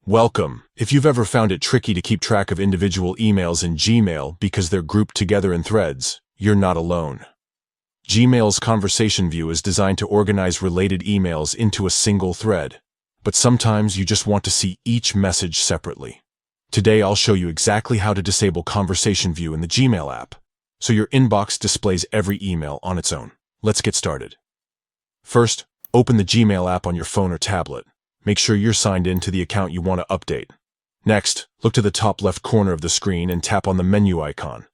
Welcome. If you've ever found it tricky to keep track of individual emails in Gmail because they're grouped together in threads, you're not alone. Gmail's conversation view is designed to organize related emails into a single thread, but sometimes you just want to see each message separately. Today I'll show you exactly how to disable conversation view in the Gmail app, so your inbox displays every email on its own. Let's get started. First, open the Gmail app on your phone or tablet. Make sure you're signed in to the account you want to update. Next, look to the top left corner of the screen and tap on the menu icon.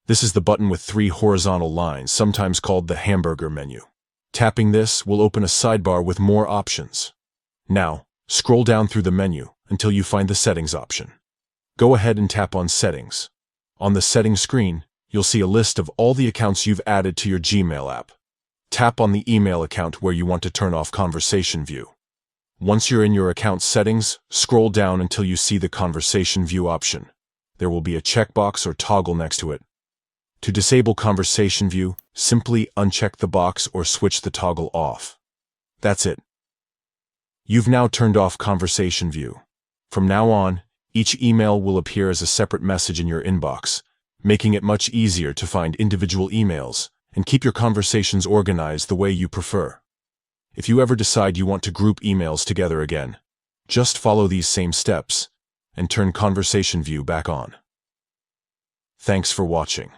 This is the button with 3 horizontal lines, sometimes called the hamburger menu. Tapping this will open a sidebar with more options. Now, scroll down through the menu until you find the Settings option. Go ahead and tap on Settings. On the Settings screen, you'll see a list of all the accounts you've added to your Gmail app. Tap on the email account where you want to turn off conversation view. Once you're in your account settings, scroll down until you see the conversation view option. There will be a checkbox or toggle next to it. To disable conversation view, simply uncheck the box or switch the toggle off. That's it. You've now turned off conversation view. From now on, each email will appear as a separate message in your inbox, making it much easier to find individual emails and keep your conversations organized the way you prefer. If you ever decide you want to group emails together again, just follow these same steps and turn conversation view back on. Thanks for watching.